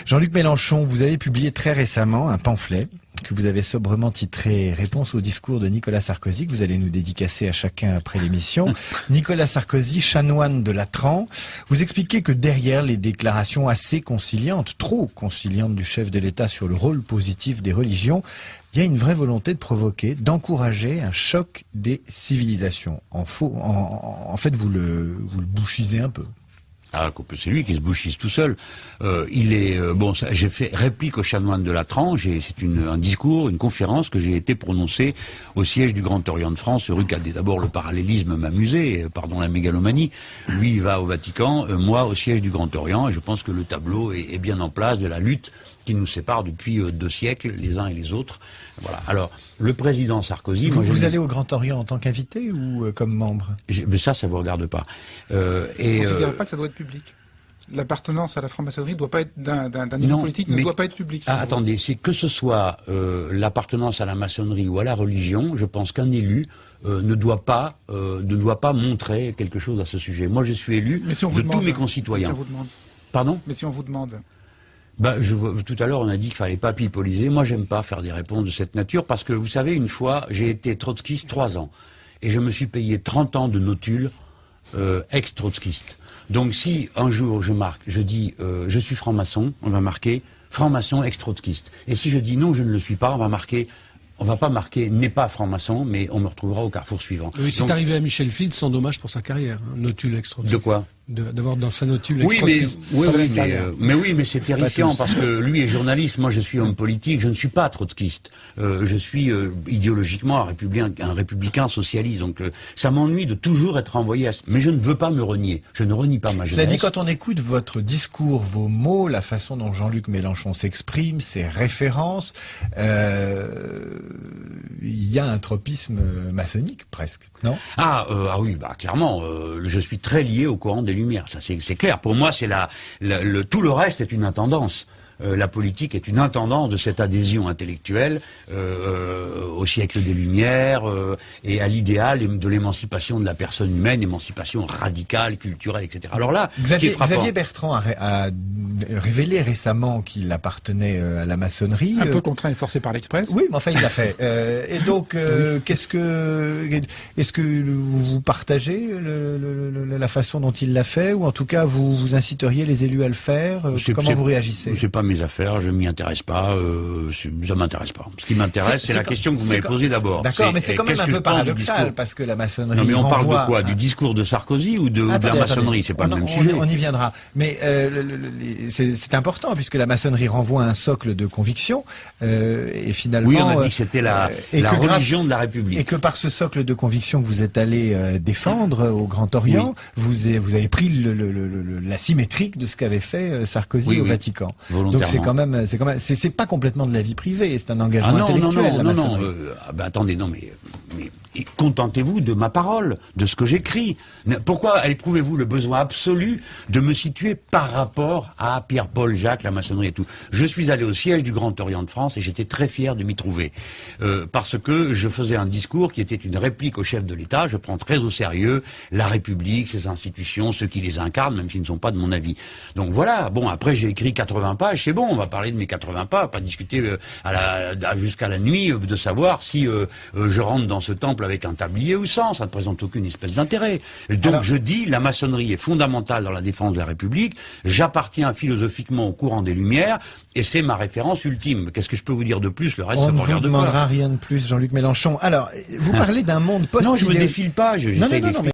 Jean-Luc Mélenchon, vous avez publié très récemment un pamphlet que vous avez sobrement titré « Réponse au discours de Nicolas Sarkozy », que vous allez nous dédicacer à chacun après l'émission. Nicolas Sarkozy, chanoine de Latran. Vous expliquez que derrière les déclarations assez conciliantes, trop conciliantes du chef de l'État sur le rôle positif des religions, il y a une vraie volonté de provoquer, d'encourager un choc des civilisations. En fait, vous le bouchisez un peu. Ah, c'est lui qui se bouchise tout seul. J'ai fait réplique au chanoine de Latran. C'est un discours, une conférence que j'ai été prononcée au siège du Grand Orient de France, rue Cadet. D'abord, le parallélisme m'amusait, pardon la mégalomanie. Lui, il va au Vatican, moi au siège du Grand Orient, et je pense que le tableau est bien en place de la lutte qui nous sépare depuis 2 siècles, les uns et les autres. Voilà. Alors, le président Sarkozy... Vous allez au Grand Orient en tant qu'invité ou comme membre? Mais ça vous regarde pas. On ne considère pas que ça doit être public. L'appartenance à la franc-maçonnerie doit pas être d'un niveau politique, ne doit pas être public. Ah, attendez, c'est que ce soit l'appartenance à la maçonnerie ou à la religion, je pense qu'un élu ne doit pas montrer quelque chose à ce sujet. Moi, je suis élu tous mes concitoyens. Mais si on vous demande. Pardon? Mais si on vous demande. Tout à l'heure, on a dit qu'il fallait pas pipoliser. Moi, j'aime pas faire des réponses de cette nature parce que, vous savez, une fois, j'ai été trotskiste 3 ans et je me suis payé 30 ans de notule ex-trotskiste. Donc, si un jour je dis je suis franc-maçon, on va marquer franc-maçon ex-trotskiste. Et si je dis non, je ne le suis pas, on va pas marquer n'est pas franc-maçon, mais on me retrouvera au carrefour suivant. Oui, c'est arrivé à Michel Field, sans dommage pour sa carrière, hein, notule ex-trotskiste. De quoi? D'avoir dans sa notule ex-trotskiste. Mais c'est terrifiant parce que lui est journaliste, moi je suis homme politique, je ne suis pas trotskiste. Je suis idéologiquement un républicain socialiste, donc ça m'ennuie de toujours être envoyé à... Mais je ne veux pas me renier, je ne renie pas ma jeunesse. Cela dit, quand on écoute votre discours, vos mots, la façon dont Jean-Luc Mélenchon s'exprime, ses références, il y a un tropisme maçonnique presque, non? Oui, clairement, je suis très lié au courant des Lumières, ça c'est clair. Pour moi, c'est tout le reste est une intendance. La politique est une intendance de cette adhésion intellectuelle au siècle des Lumières et à l'idéal de l'émancipation de la personne humaine, émancipation radicale, culturelle, etc. Alors là, Xavier Bertrand a révélé récemment qu'il appartenait à la maçonnerie. Un peu contraint et forcé par l'Express. Oui, mais enfin il l'a fait. Et donc, est-ce que vous partagez la façon dont il l'a fait, ou en tout cas vous inciteriez les élus à le faire? Comment vous réagissez? C'est pas mes affaires, je m'y intéresse pas, ça m'intéresse pas. Ce qui m'intéresse, c'est la question que vous m'avez posée d'abord. D'accord, mais c'est quand même un peu paradoxal, parce que la maçonnerie... Non, mais on parle de quoi? Du discours de Sarkozy ou de la maçonnerie? C'est pas le même sujet. On y viendra. Mais c'est important, puisque la maçonnerie renvoie à un socle de conviction, et finalement... Oui, on a dit que c'était la religion de la République. Et que par ce socle de conviction que vous êtes allé défendre au Grand Orient, vous avez pris la symétrique de ce qu'avait fait Sarkozy au Vatican. Donc c'est pas complètement de la vie privée, c'est un engagement intellectuel. Non. Attendez, non, mais contentez-vous de ma parole, de ce que j'écris. Pourquoi éprouvez-vous le besoin absolu de me situer par rapport à Pierre-Paul Jacques, la maçonnerie et tout? Je suis allé au siège du Grand Orient de France et j'étais très fier de m'y trouver. Parce que je faisais un discours qui était une réplique au chef de l'État. Je prends très au sérieux la République, ses institutions, ceux qui les incarnent, même s'ils ne sont pas de mon avis. Donc voilà, bon, après j'ai écrit 80 pages, c'est bon, on va parler de mes 80 pages, pas discuter jusqu'à la nuit de savoir si je rentre dans ce temple avec un tablier ou sans, ça ne présente aucune espèce d'intérêt. Donc je dis, la maçonnerie est fondamentale dans la défense de la République, j'appartiens philosophiquement au courant des Lumières, et c'est ma référence ultime. Qu'est-ce que je peux vous dire de plus? Le reste, ça me regarde pas. On ne vous demandera rien de plus, Jean-Luc Mélenchon. Alors, vous parlez d'un monde post-idéologique. Non, je me défile pas, j'essaie d'expliquer.